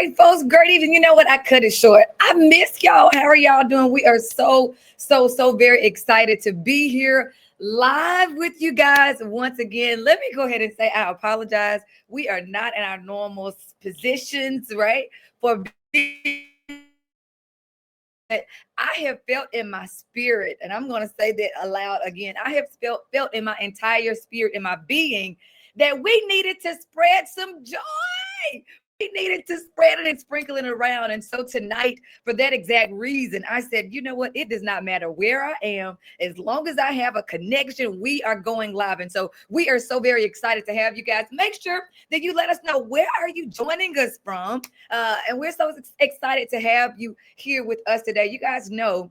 right, folks. Great evening. You know what? I cut it short. I miss y'all. How are y'all doing? We are so very excited to be here live with you guys once again. Let me go ahead and say I apologize. We are not in our normal positions, right? For I have felt in my spirit, and I'm going to say that aloud again. I have felt in my entire spirit, in my being, that we needed to spread some joy. We needed to spread it and sprinkle it around. And so tonight, for that exact reason, I said, you know what? It does not matter where I am. As long as I have a connection, we are going live. And so we are so very excited to have you guys. Make sure that you let us know, where are you joining us from? And we're so excited to have you here with us today. You guys know,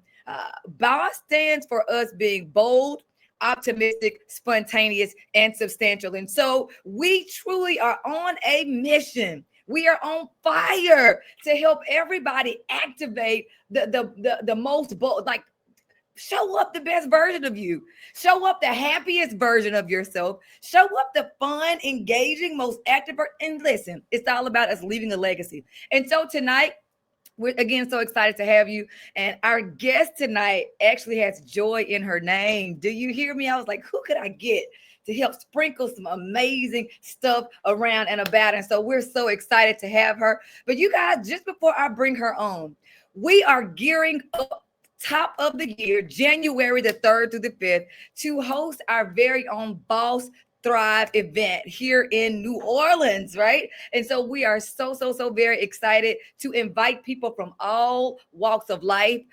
BOSS stands for us being bold, optimistic, spontaneous, and substantial. And so we truly are on a mission. We are on fire to help everybody activate the most bold, like show up the best version of you, show up the happiest version of yourself, show up the fun, engaging, most active. And listen, it's all about us leaving a legacy. And so tonight, we're again so excited to have you. And our guest tonight actually has joy in her name. Do you hear me? I was like, who could I get to help sprinkle some amazing stuff around and about? And so we're so excited to have her. But you guys, just before I bring her on, we are gearing up top of the year, January the 3rd through the 5th, to host our very own Boss Thrive event here in New Orleans, right? And so we are so very excited to invite people from all walks of life,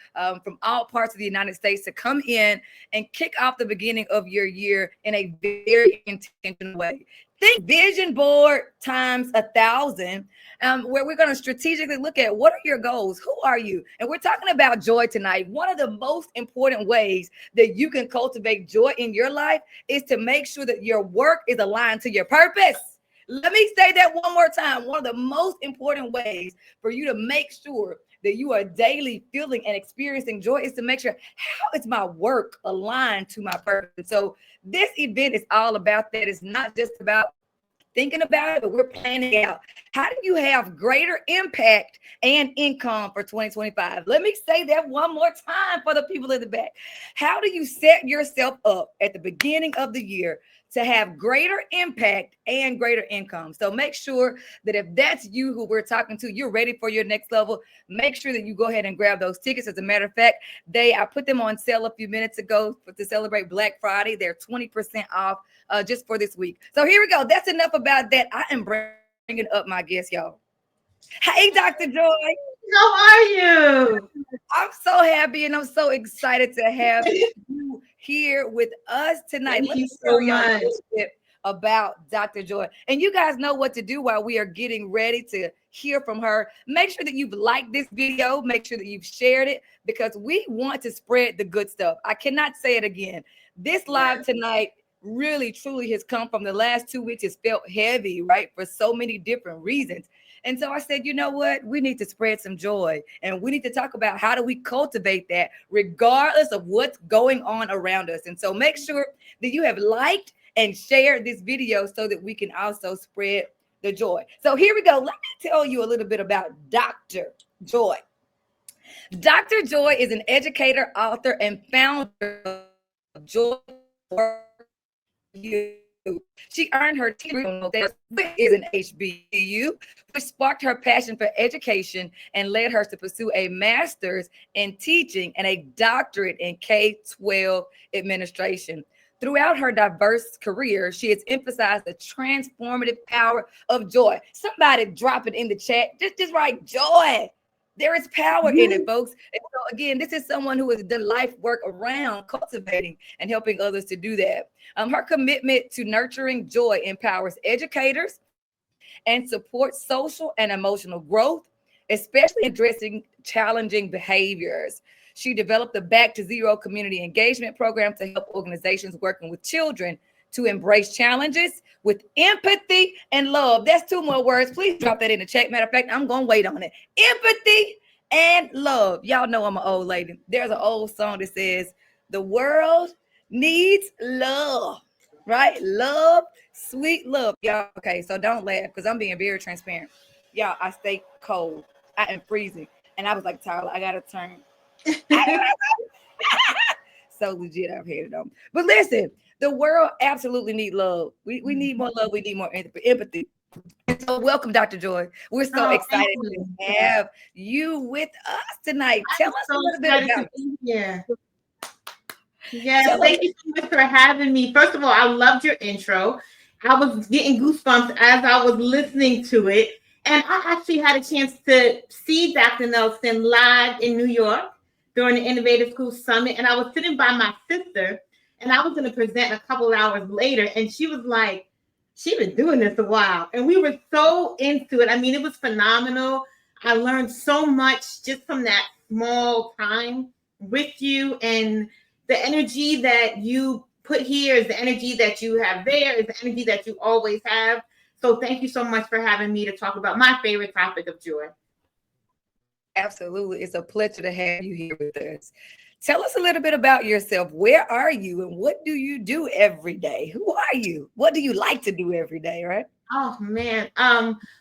from all parts of the United States, to come in and kick off the beginning of your year in a very intentional way. Think vision board times 1,000, where we're going to strategically look at, what are your goals? Who are you? And we're talking about joy tonight. One of the most important ways that you can cultivate joy in your life is to make sure that your work is aligned to your purpose. Let me say that one more time. One of the most important ways for you to make sure that you are daily feeling and experiencing joy is to make sure, how is my work aligned to my purpose? So this event is all about that. It's not just about thinking about it, but we're planning out, how do you have greater impact and income for 2025? Let me say that one more time for the people in the back. How do you set yourself up at the beginning of the year to have greater impact and greater income? So make sure that if that's you who we're talking to, you're ready for your next level. Make sure that you go ahead and grab those tickets. As a matter of fact, I put them on sale a few minutes ago to celebrate Black Friday. They're 20% off just for this week. So here we go. That's enough about that. I am bringing up my guest, y'all. Hey, Dr. Joy. How are you? I'm so happy and I'm so excited to have you here with us tonight. Thank Let you me so tell y'all a much. little bit about Dr. Joy. And you guys know what to do while we are getting ready to hear from her. Make sure that you've liked this video. Make sure that you've shared it, because we want to spread the good stuff. I cannot say it again. This live tonight really, truly has come from the last 2 weeks. It's felt heavy, right? For so many different reasons. And so I said, you know what? We need to spread some joy, and we need to talk about how do we cultivate that regardless of what's going on around us. And so make sure that you have liked and shared this video so that we can also spread the joy. So here we go. Let me tell you a little bit about Dr. Joy. Dr. Joy is an educator, author, and founder of Joy for You. She earned her degree is an HBCU, which sparked her passion for education and led her to pursue a master's in teaching and a doctorate in K-12 administration. Throughout her diverse career, she has emphasized the transformative power of joy. Somebody drop it in the chat. Just write joy. There is power in it, folks. And so again, this is someone who has done life work around cultivating and helping others to do that. Her commitment to nurturing joy empowers educators and supports social and emotional growth, especially addressing challenging behaviors. She developed the Back to Zero community engagement program to help organizations working with children to embrace challenges with empathy and love. That's 2 more words. Please drop that in the chat. Matter of fact, I'm going to wait on it. Empathy and love. Y'all know I'm an old lady. There's an old song that says, the world needs love, right? Love, sweet love. Y'all, okay, so don't laugh, because I'm being very transparent. Yeah, I stay cold. I am freezing. And I was like, Tyler, I gotta turn. I so legit I've had it on. But listen, the world absolutely need love. We need more love. We need more empathy. And so welcome, Dr. Joy. We're so Oh, thank excited to you. have you with us tonight. Tell I'm us a so little bit excited to about be here. Yes, tell us. thank you so much for having me. First of all, I loved your intro. I was getting goosebumps as I was listening to it. And I actually had a chance to see Dr. Nelson live in New York during the Innovative School Summit. And I was sitting by my sister, and I was going to present a couple hours later. And she was like, she's been doing this a while. And we were so into it. I mean, it was phenomenal. I learned so much just from that small time with you. And the energy that you put here is the energy that you have there, is the energy that you always have. So thank you so much for having me to talk about my favorite topic of joy. Absolutely. It's a pleasure to have you here with us. Tell us a little bit about yourself. Where are you and what do you do every day? Who are you? What do you like to do every day, right? Oh man.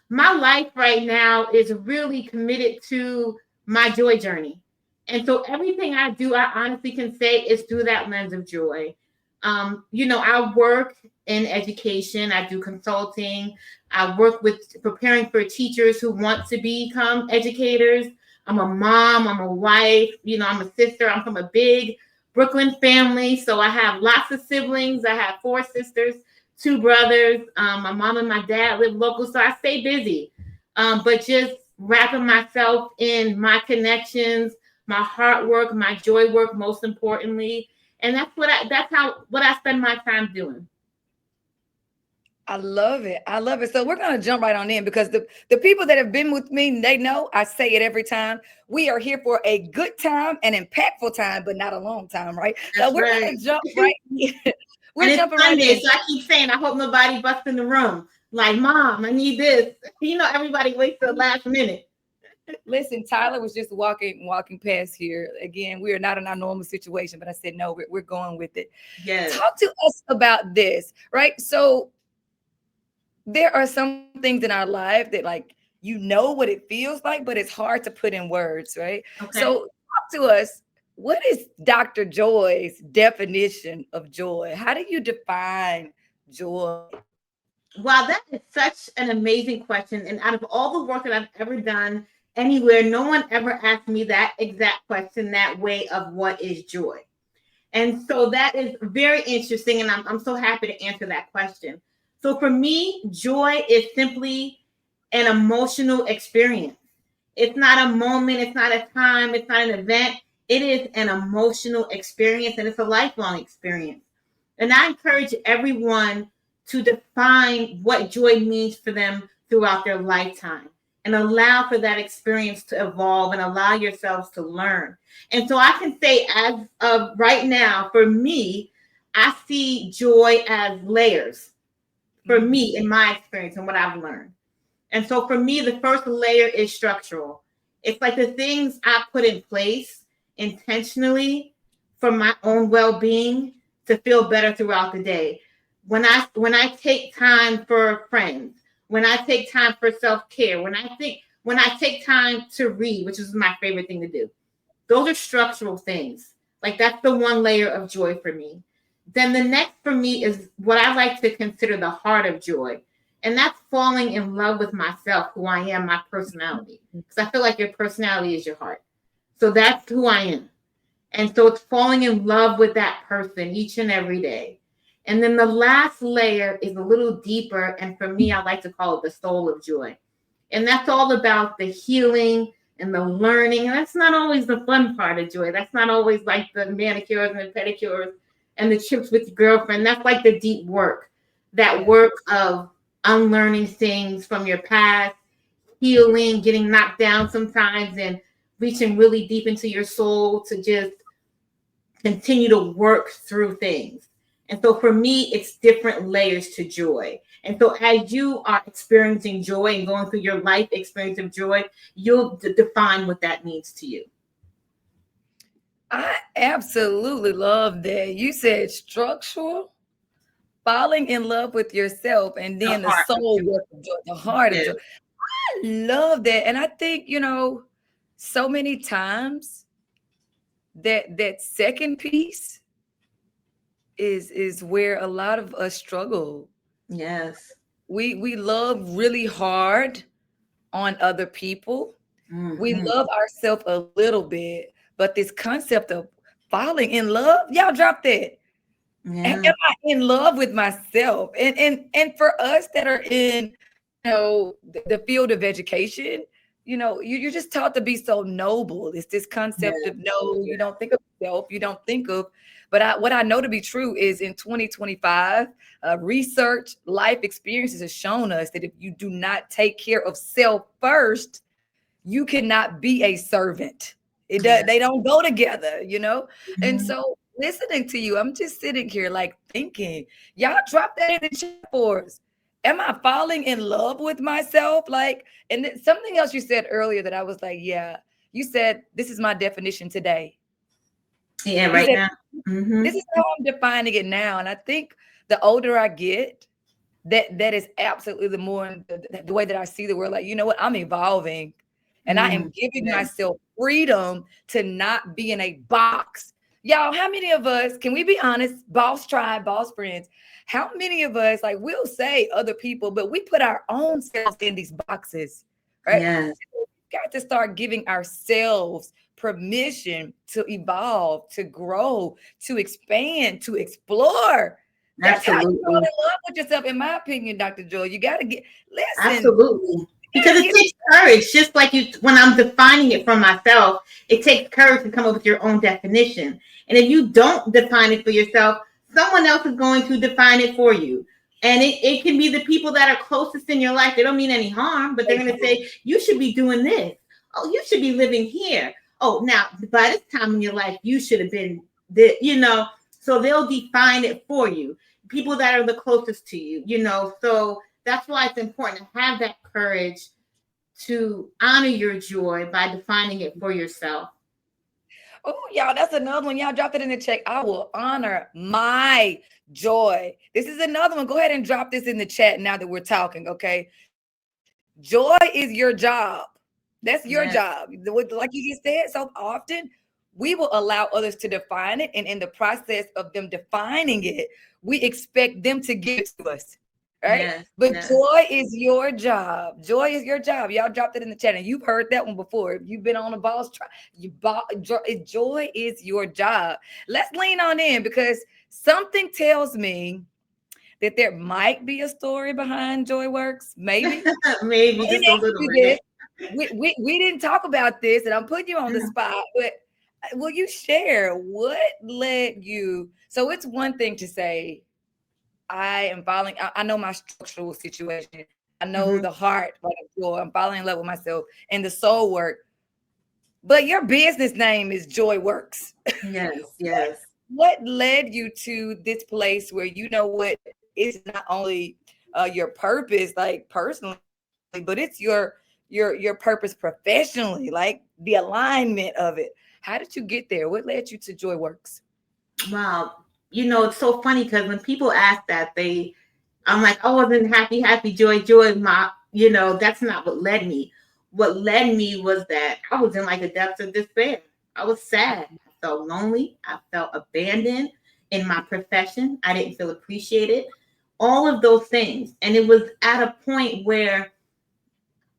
My life right now is really committed to my joy journey. And so everything I do, I honestly can say is through that lens of joy. I work in education, I do consulting, I work with preparing for teachers who want to become educators. I'm a mom, I'm a wife, I'm a sister, I'm from a big Brooklyn family. So I have lots of siblings. I have four sisters, two brothers. My mom and my dad live local, so I stay busy. But just wrapping myself in my connections, my hard work, my joy work, most importantly, and that's what I spend my time doing. I love it. I love it. So we're gonna jump right on in because the people that have been with me, they know I say it every time. We are here for a good time, an impactful time, but not a long time, right? So That's we're right. gonna jump right in. And We're it's jumping right Sunday, in. so I keep saying, I hope nobody busts in the room. Like, Mom, I need this. Everybody waits till the last minute. Listen, Tyler was just walking past here. Again, we are not in our normal situation, but I said no, we're going with it. Yes. Talk to us about this, right? So there are some things in our life that what it feels like, but it's hard to put in words, right? Okay. So talk to us. What is Dr. Joy's definition of joy? How do you define joy? Wow, that is such an amazing question. And out of all the work that I've ever done anywhere, no one ever asked me that exact question that way of what is joy. And so that is very interesting. And I'm so happy to answer that question. So for me, joy is simply an emotional experience. It's not a moment, it's not a time, it's not an event. It is an emotional experience and it's a lifelong experience. And I encourage everyone to define what joy means for them throughout their lifetime and allow for that experience to evolve and allow yourselves to learn. And so I can say, as of right now, for me, I see joy as layers for Mhm. me in my experience and what I've learned. And so for me, the first layer is structural. It's like the things I put in place intentionally for my own well-being to feel better throughout the day. When I take time for friends, when I take time for self-care, when I take time to read, which is my favorite thing to do. Those are structural things. Like that's the one layer of joy for me. Then the next for me is what I like to consider the heart of joy. And that's falling in love with myself, who I am, my personality. Because I feel like your personality is your heart. So that's who I am. And so it's falling in love with that person each and every day. And then the last layer is a little deeper. And for me, I like to call it the soul of joy. And that's all about the healing and the learning. And that's not always the fun part of joy. That's not always like the manicures and the pedicures and the trips with your girlfriend. That's like the deep work, that Yeah. work of unlearning things from your past, healing, getting knocked down sometimes, and reaching really deep into your soul to just continue to work through things. And so for me, it's different layers to joy. And so as you are experiencing joy and going through your life experience of joy, you'll define what that means to you. I absolutely love that. You said structural, falling in love with yourself, and The then the heart of soul joy. work of joy, the heart of Yes. joy. I love that. And I think, so many times that second piece is where a lot of us struggle. Yes. We love really hard on other people. We Hmm. love ourselves a little bit, but this concept of falling in love, y'all drop that. Am Yeah. I in love with myself? And for us that are in, the field of education, you're just taught to be so noble. It's this concept Yeah. of no, you don't think of self, you don't think of. But what I know to be true is in 2025, research, life experiences has shown us that if you do not take care of self first, you cannot be a servant. Yeah. They don't go together. And Mhm. so listening to you, I'm just sitting here like thinking, y'all drop that in the chat for us. Am I falling in love with myself? Like, and something else you said earlier that I was like, yeah, you said, this is my definition today. Yeah. You Right said, now. this Hmm. is how I'm defining it now. And I think the older I get, that is absolutely the way that I see the world. Like, you know what? I'm evolving and I am giving Yeah. myself freedom to not be in a box. Y'all, how many of us, can we be honest, boss tribe, boss friends, how many of us, like, we'll say other people, but we put our own selves in these boxes, right? Yes. We've got to start giving ourselves permission to evolve, to grow, to expand, to explore. That's how you fall Absolutely. in love with yourself, in my opinion, Dr. Joy. You got to listen, Absolutely. you Because got to it get, takes courage, just like you, when I'm defining it for myself, it takes courage to come up with your own definition. And if you don't define it for yourself, someone else is going to define it for you. And it can be the people that are closest in your life. They don't mean any harm, but they're going to say, you should be doing this. Oh, you should be living here. Oh, now, by this time in your life, you should have been, so they'll define it for you. People that are the closest to you. So that's why it's important to have that courage to honor your joy by defining it for yourself. oh, y'all, that's another one. Y'all drop it in the check. I will honor my joy. This is another one. Go ahead and drop this in the chat now that we're talking, okay? Joy is your job. That's your Yes, job. Like you just said, so often we will allow others to define it. And in the process of them defining it, we expect them to give it to us. Right? yes, But yes. joy is your job. Joy is your job. Y'all dropped it in the chat, and you've heard that one before. If you've been on a boss try, joy is your job. Let's lean on in because something tells me that there might be a story behind Joy Works. Maybe. Maybe I didn't just a ask little you bit. this. We didn't talk about this, and I'm putting you on the spot, but will you share what led you? So it's one thing to say, I am falling. I know my structural situation. I know Mhm. the heart, like joy. I'm falling in love with myself and the soul work. But your business name is Joy Works. Yes, yes, What led you to this place where you know what? It's not only your purpose, like personally, but it's your purpose professionally, like the alignment of it. How did you get there? What led you to Joy Works? wow. It's so funny because when people ask that, I'm like, oh, I wasn't happy, happy, joy, joy. That's not what led me. What led me was that I was in like the depths of despair. I was sad. I felt lonely. I felt abandoned in my profession. I didn't feel appreciated. All of those things. And it was at a point where,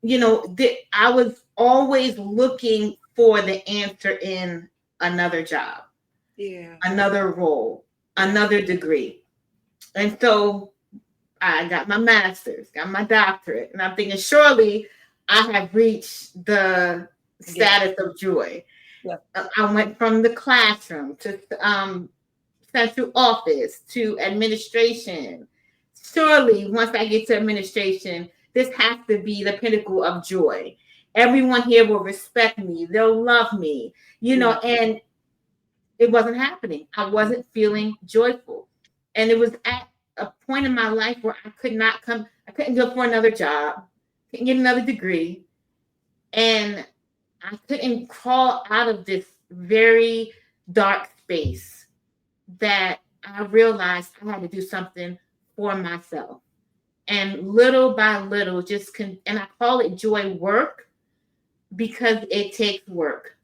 I was always looking for the answer in another job, Yeah, another role, yeah, another degree. And so I got my master's, got my doctorate, and I'm thinking, surely I have reached the yeah, status of joy. yeah, I went from the classroom to central office to administration. Surely, once I get to administration, this has to be the pinnacle of joy. Everyone here will respect me, they'll love me, yeah. and it wasn't happening. I wasn't feeling joyful. And it was at a point in my life where I couldn't go for another job, couldn't get another degree, and I couldn't crawl out of this very dark space that I realized I had to do something for myself. and little by little, and I call it joy work because it takes work.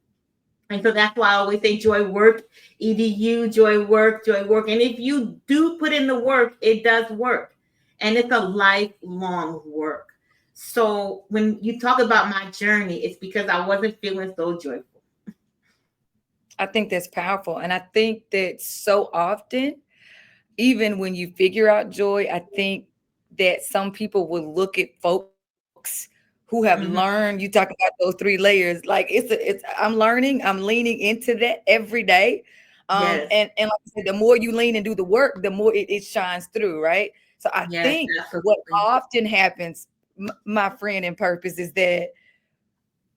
And so that's why I always say joy work, EDU, joy work, joy work. And if you do put in the work, it does work. And it's a lifelong work. So when you talk about my journey, it's because I wasn't feeling so joyful. I think that's powerful. And I think that so often, even when you figure out joy, I think that some people will look at folks who have learned. You talk about those three layers, like I'm learning, I'm leaning into that every day. Yes, And like I said, the more you lean and do the work, the more it shines through, right? So I yes, think what absolutely. often happens, my friend in purpose, is that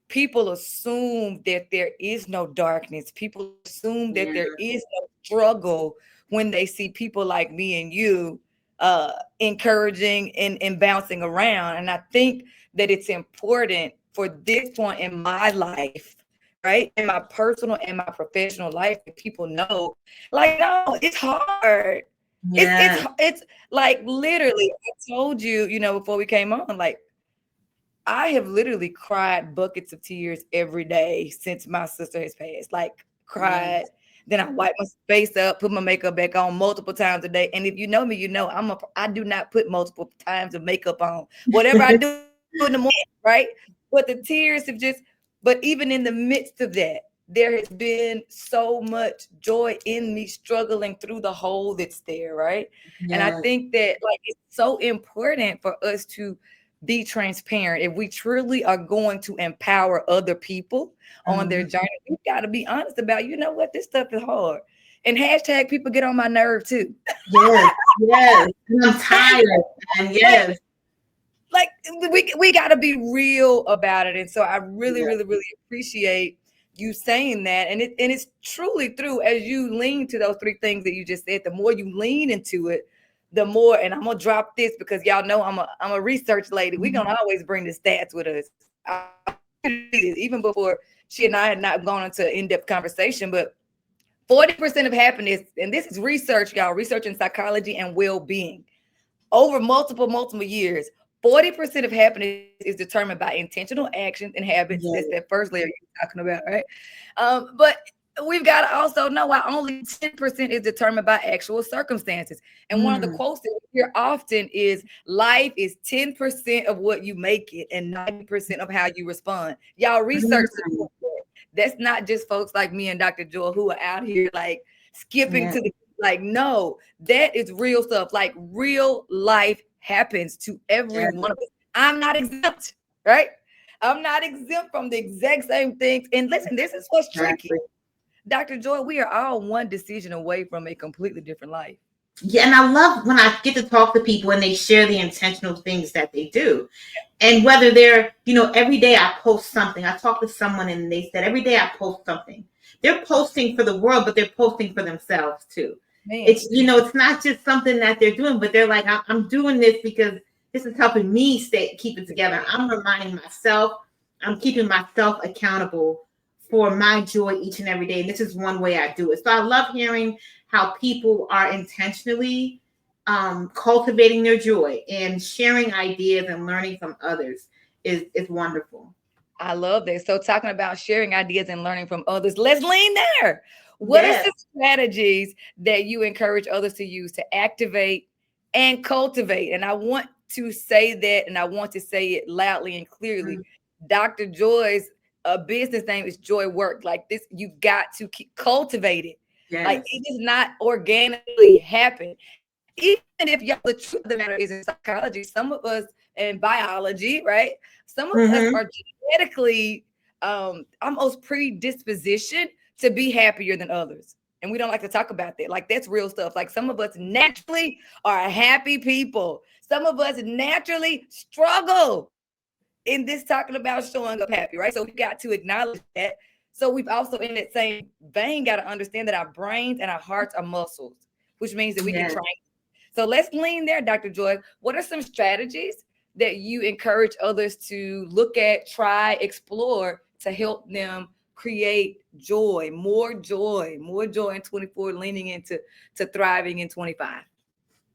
people assume that there is no darkness. People assume that there Yeah, is no struggle when they see people like me and you encouraging and bouncing around. And I think that it's important for this point in my life, right? In my personal and my professional life, that people know, like, no, it's hard. yeah, It's like literally, I told you, before we came on, like I have literally cried buckets of tears every day since my sister has passed. Like cried. yes. Then I wipe my face up, put my makeup back on multiple times a day. And if you know me, you know I do not put multiple times of makeup on. Whatever I do in the morning, right? But the tears have just, but even in the midst of that, there has been so much joy in me struggling through the hole that's there, right? And I Yes. think that like it's so important for us to be transparent. If we truly are going to empower other people on their Mhm. journey, we got to be honest about, you know what, this stuff is hard. And hashtag people get on my nerve too. Yes, yes. And I'm Hashtag, tired. And like, yes, like we got to be real about it. And so I really, yes. really, really appreciate you saying that. And it's truly true. As you lean to those three things that you just said, the more you lean into it, the more. And I'm gonna drop this because y'all know I'm a research lady. We're gonna always bring the stats with us. I want you to see this even before she and I had not gone into in-depth conversation, but 40% of happiness, and this is research, y'all, research in psychology and well-being over multiple years. 40% of happiness is determined by intentional actions and habits. That's that Yes. first layer you're talking about, right? But we've got to also know why only 10% is determined by actual circumstances. And one of the Mm, quotes that we hear often is life is 10% of what you make it and 90% of how you respond. Y'all research mm, support that. That's not just folks like me and Dr. Joy who are out here like skipping yeah, to the, like, no, that is real stuff. Like real life happens to every yes, one of us. I'm not exempt, right? I'm not exempt from the exact same things. And listen, this is what's tricky. exactly. Dr. Joy, we are all one decision away from a completely different life. Yeah, and I love when I get to talk to people and they share the intentional things that they do. And whether they're, every day I post something. I talked to someone and they said every day I post something. They're posting for the world, but they're posting for themselves too. Man, It's not just something that they're doing, but they're like, I'm doing this because this is helping me keep it together. right. I'm reminding myself, I'm keeping myself accountable for my joy each and every day. And this is one way I do it. So I love hearing how people are intentionally cultivating their joy and sharing ideas and learning from others is wonderful. I love this. So, talking about sharing ideas and learning from others, let's lean there. What are Yes. some strategies that you encourage others to use to activate and cultivate? And I want to say that, and I want to say it loudly and clearly. Mhm. Dr. Joy's business name is Joy Work. Like this, you got to keep cultivate it. Like Yes. it does not organically happen. Even if y'all, the truth of the matter is in psychology, some of us in biology, right? Some of us Hmm. are genetically almost predisposition to be happier than others. And we don't like to talk about that. Like that's real stuff. Like some of us naturally are happy people. Some of us naturally struggle in this talking about showing up happy, right? So we've got to acknowledge that. So we've also in that same vein got to understand that our brains and our hearts are muscles, which means that we can Yes. train. So let's lean there, Dr. Joy. What are some strategies that you encourage others to look at, try, explore to help them create more joy in 24, leaning into to thriving in 25?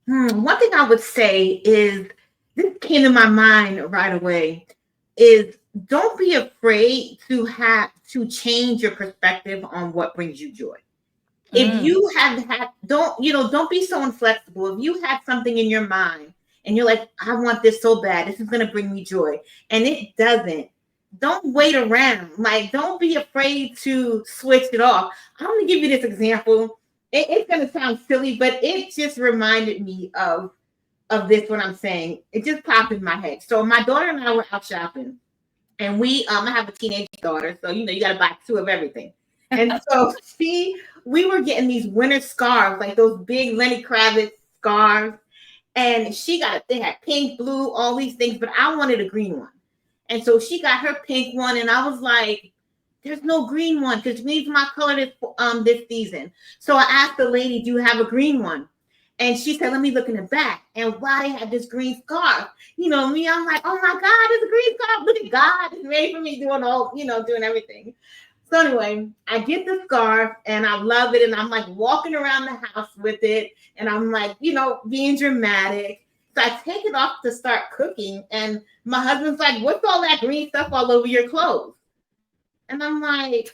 One thing I would say is this came to my mind right away, is don't be afraid to change your perspective on what brings you joy. If Mm. you have had, don't be so inflexible. If you have something in your mind and you're like, I want this so bad, this is going to bring me joy, and it doesn't, don't wait around. Like, don't be afraid to switch it off. I'm going to give you this example. It's going to sound silly, but it just reminded me of this, what I'm saying. It just popped in my head. So my daughter and I were out shopping, and I have a teenage daughter, so you got to buy two of everything. And so we were getting these winter scarves, like those big Lenny Kravitz scarves, and they had pink, blue, all these things, but I wanted a green one. And so she got her pink one, and I was like, there's no green one because green's my color this season. So I asked the lady, do you have a green one? And she said, let me look in the back. And why they had this green scarf? Me, I'm like, oh my God, it's a green scarf. Look at God. It's made for me doing everything. So anyway, I get the scarf and I love it. And I'm like walking around the house with it. And I'm like, being dramatic. So I take it off to start cooking. And my husband's like, what's all that green stuff all over your clothes? And I'm like,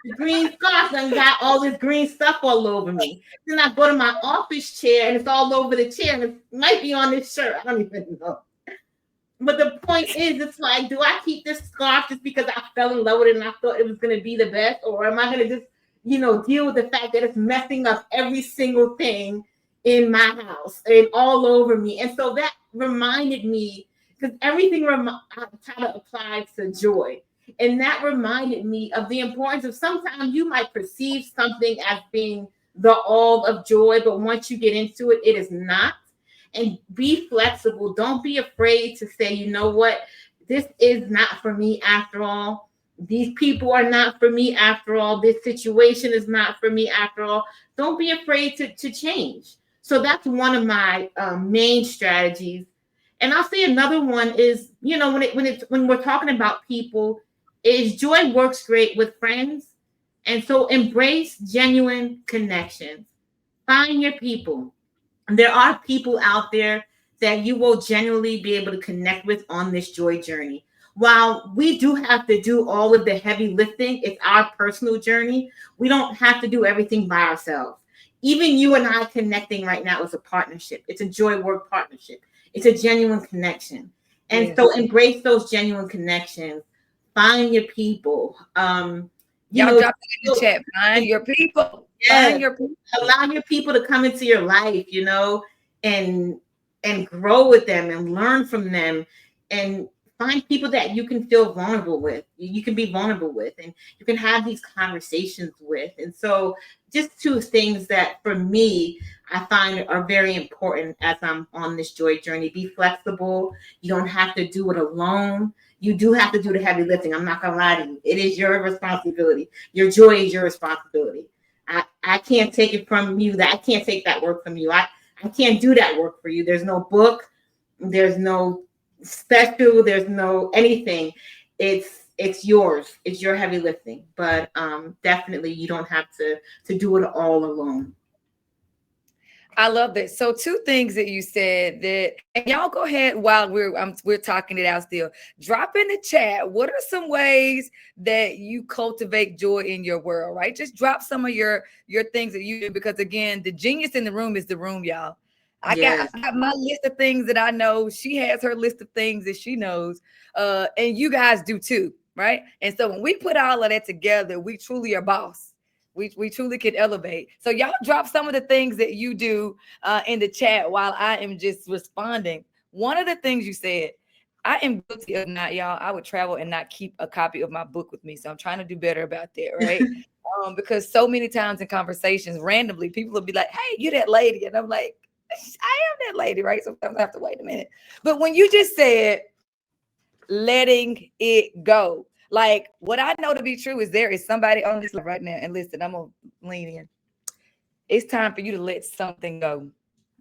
the green scarf and got all this green stuff all over me. Then I go to my office chair and it's all over the chair. And it might be on this shirt. I don't even know. But the point is, it's like, do I keep this scarf just because I fell in love with it and I thought it was going to be the best? Or am I going to just, deal with the fact that it's messing up every single thing in my house and all over me? And so that reminded me, because everything I try to apply to joy. And that reminded me of the importance of sometimes you might perceive something as being the all of joy, but once you get into it, it is not. And be flexible. Don't be afraid to say, you know what, this is not for me after all. These people are not for me after all. This situation is not for me after all. Don't be afraid to change. So that's one of my main strategies. And I'll say another one is, when we're talking about people, is joy works great with friends. And so embrace genuine connections. Find your people. There are people out there that you will genuinely be able to connect with on this joy journey. While we do have to do all of the heavy lifting, it's our personal journey. We don't have to do everything by ourselves. Even you and I connecting right now is a partnership. It's a joy work partnership. It's a genuine connection. And Yes. so embrace those genuine connections. Find your people. Y'all drop it in the chat. Find your people. Yes. Find your people. Allow your people to come into your life, and grow with them and learn from them, and find people that you can feel vulnerable with. You can be vulnerable with, and you can have these conversations with. And so just two things that for me, I find are very important as I'm on this joy journey. Be flexible. You don't have to do it alone. You do have to do the heavy lifting. I'm not going to lie to you. It is your responsibility. Your joy is your responsibility. I can't take it from you. I can't take that work from you. I can't do that work for you. There's no book. There's no special. There's no anything. It's yours. It's your heavy lifting. But definitely you don't have to do it all alone. I love that. So two things that you said that, and y'all go ahead while we're talking it out still. Drop in the chat. What are some ways that you cultivate joy in your world? Right, just drop some of your things that you do, because again, the genius in the room is the room, y'all. I got my list of things that I know. She has her list of things that she knows, and you guys do too, right? And so when we put all of that together, we truly are boss. We truly can elevate. So y'all drop some of the things that you do in the chat while I am just responding. One of the things you said, I am guilty of not, y'all. I would travel and not keep a copy of my book with me. So I'm trying to do better about that, right? Because so many times in conversations, randomly, people will be like, hey, you that lady. And I'm like, I am that lady, right? Sometimes I have to wait a minute. But when you just said, letting it go, like what I know to be true is there is somebody on this right now. And listen, I'm gonna lean in. It's time for you to let something go.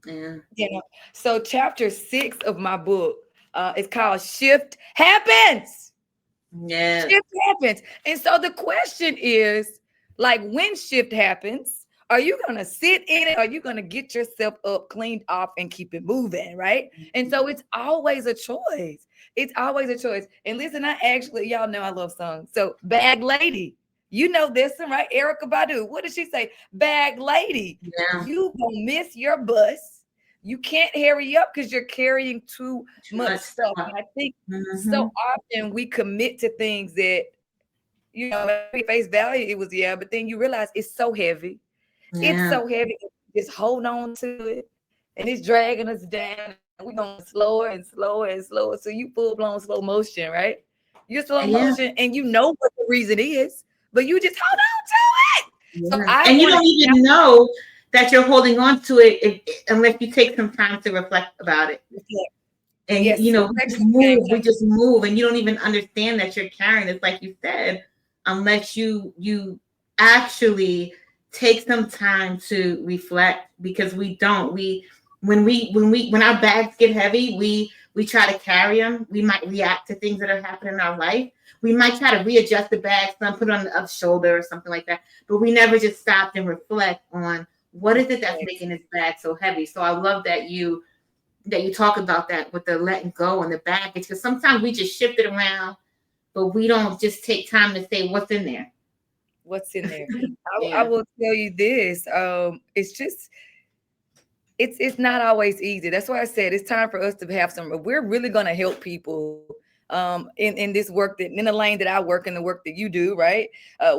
Yeah. So chapter 6 of my book is called Shift Happens. Yeah. Shift happens. And so the question is, like, when shift happens, Are you going to sit in it? Or are you going to get yourself up, cleaned off, and keep it moving? Right. And so it's always a choice. It's always a choice. And listen, I actually, y'all know I love songs. So Bag Lady, you know this one, right? Erica Badu. What did she say? Bag Lady, Yeah. you gonna miss your bus. You can't hurry up because you're carrying too Too much much stuff. stuff. And I think Mm-hmm. so often we commit to things that, maybe face value, it was, yeah, but then you realize it's so heavy. It's Yeah. so heavy. Just hold on to it. And it's dragging us down. And we're going slower and slower and slower. So you full blown slow motion, right? You're slow Yeah. motion and you know what the reason is, but you just hold on to it. So Yeah. I And you want to don't even know that you're holding on to it unless you take some time to reflect about it. And yes, we just reflection is a game move, changer. and you don't even understand that you're carrying it, like you said, unless you actually take some time to reflect. Because we don't. When our bags get heavy, we try to carry them. We might react to things that are happening in our life. We might try to readjust the bag, some put it on the other shoulder or something like that. But we never just stop and reflect on what is it that's making this bag so heavy. So I love that you talk about that with the letting go and the baggage, because sometimes we just shift it around, but we don't just take time to say what's in there. What's in there? I Yeah. will tell you this. It's just it's not always easy. That's why I said it's time for us to have some. If we're really going to help people in this work, that in the lane that I work, in the work that you do, right?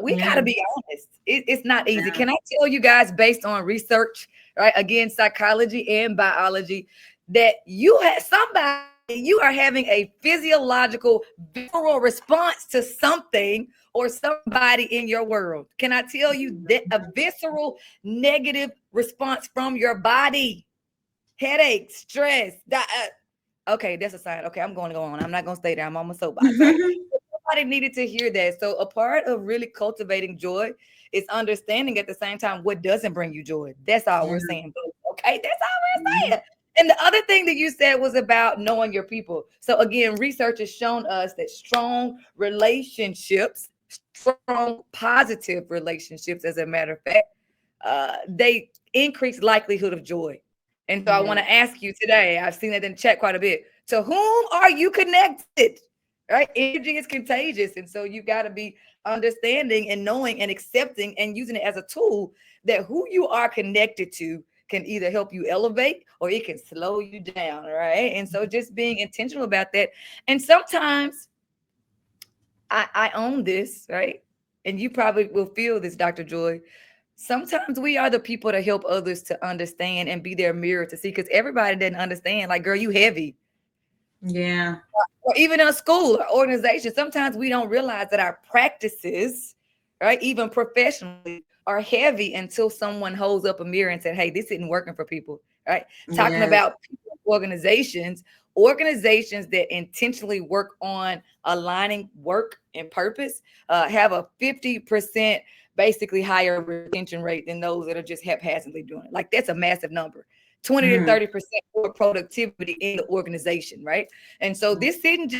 We got to Yeah. be honest. It's not easy. Yeah. Can I tell you guys, based on research, right? Again, psychology and biology, that you have somebody, you are having a physiological, visceral response to something or somebody in your world. Can I tell you that a visceral negative response from your body? Headache, stress. Okay, that's a sign. Okay, I'm going to go on. I'm not going to stay there. I'm on my soapbox, right? Somebody needed to hear that. So a part of really cultivating joy is understanding at the same time what doesn't bring you joy. That's all Yeah. we're saying. Okay, that's all we're saying. And the other thing that you said was about knowing your people. So again, research has shown us that strong relationships, strong positive relationships, as a matter of fact, they increase likelihood of joy. And so I want Yeah. to ask you today, I've seen that in chat quite a bit. To whom are you connected? Right? Energy is contagious. And so you got to be understanding and knowing and accepting and using it as a tool that who you are connected to can either help you elevate or it can slow you down. Right. And so just being intentional about that. And sometimes I own this, right? And you probably will feel this, Dr. Joy. Sometimes we are the people to help others to understand and be their mirror to see, because everybody doesn't understand. Like, girl, you heavy. Yeah. Or even in a school or organization, sometimes we don't realize that our practices, right, even professionally, are heavy until someone holds up a mirror and said, hey, this isn't working for people, right? Talking Yes. about people, organizations that intentionally work on aligning work and purpose have a 50% basically higher retention rate than those that are just haphazardly doing it. Like, that's a massive number. 20 to Mm. 30% more productivity in the organization, right? And so this isn't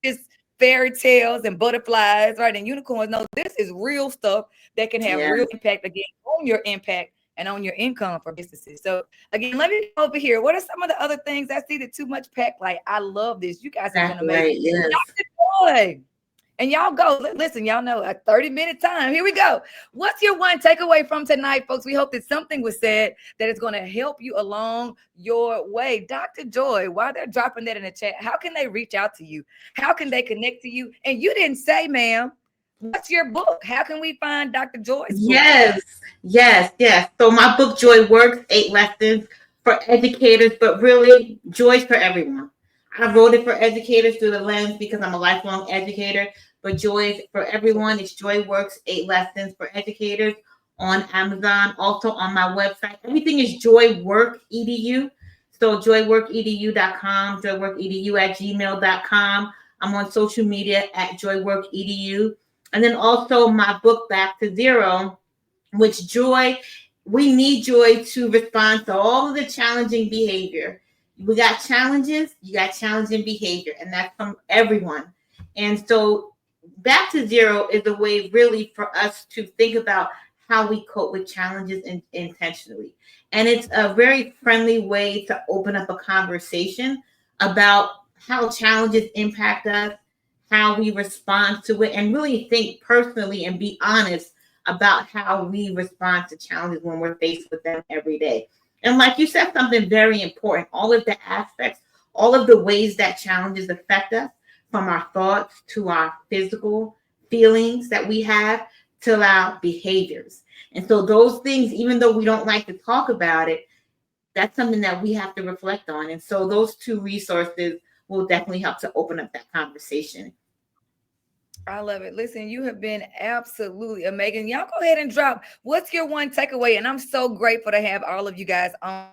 just fairy tales and butterflies, right? And unicorns. No, this is real stuff that can have real Yeah. impact, again, on your impact and on your income for businesses. So again, let me go over here. What are some of the other things I see that Too Much Pack? Like, I love this. You guys have been Exactly right. amazing. Yes. Dr. Joy. And y'all go, listen, y'all know a 30-minute time. Here we go. What's your one takeaway from tonight, folks? We hope that something was said that is going to help you along your way. Dr. Joy, while they're dropping that in the chat, how can they reach out to you? How can they connect to you? And you didn't say, ma'am, what's your book? How can we find Dr. Joy's book? Yes. Yes. Yes. So my book, Joy Works, 8 lessons for educators, but really joy's for everyone. I wrote it for educators through the lens because I'm a lifelong educator, but joy is for everyone. It's Joy Works, 8 lessons for educators on Amazon, also on my website. Everything is Joy Work Edu. So joyworkedu.com, joyworkedu@gmail.com. I'm on social media at joyworkedu. And then also my book, Back to Zero, which we need joy to respond to all of the challenging behavior. We got challenges, you got challenging behavior, and that's from everyone. And so Back to Zero is a way really for us to think about how we cope with challenges intentionally. And it's a very friendly way to open up a conversation about how challenges impact us, how we respond to it, and really think personally and be honest about how we respond to challenges when we're faced with them every day. And like you said, something very important, all of the aspects, all of the ways that challenges affect us, from our thoughts to our physical feelings that we have to our behaviors. And so those things, even though we don't like to talk about it, that's something that we have to reflect on. And so those two resources will definitely help to open up that conversation. I love it. Listen, you have been absolutely amazing. Y'all go ahead and drop what's your one takeaway. And I'm so grateful to have all of you guys on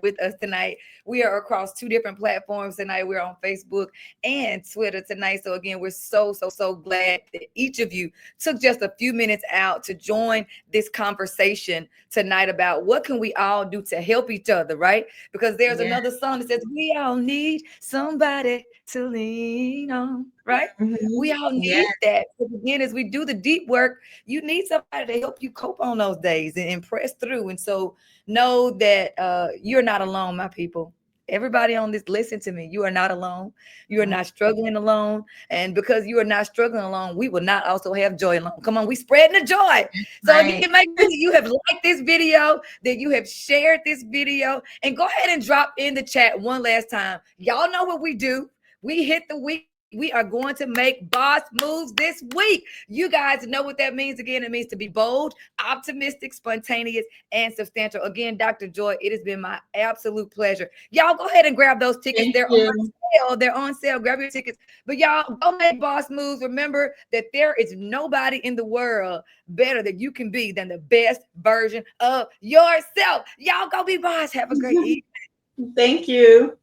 with us tonight. We are across two different platforms tonight. We're on Facebook and Twitter tonight. So again, we're so glad that each of you took just a few minutes out to join this conversation tonight about what can we all do to help each other, right? Because there's Yeah. another song that says we all need somebody to lean on, right? We all Yeah. need that. Because again, as we do the deep work, you need somebody to help you cope on those days and press through. And so know that you're not alone, my people. Everybody on this, listen to me. You are not alone. You are not struggling alone. And because you are not struggling alone, we will not also have joy alone. Come on, we spreading the joy. So Right. again, make sure that you have liked this video, that you have shared this video, and go ahead and drop in the chat one last time. Y'all know what we do. We hit the week. We are going to make boss moves this week. You guys know what that means. Again, it means to be bold, optimistic, spontaneous, and substantial. Again, Dr. Joy, it has been my absolute pleasure. Y'all go ahead and grab those tickets. Thank They're on you. sale. They're on sale. Grab your tickets. But y'all go make boss moves. Remember that there is nobody in the world better that you can be than the best version of yourself. Y'all go be boss. Have a great evening. Thank you.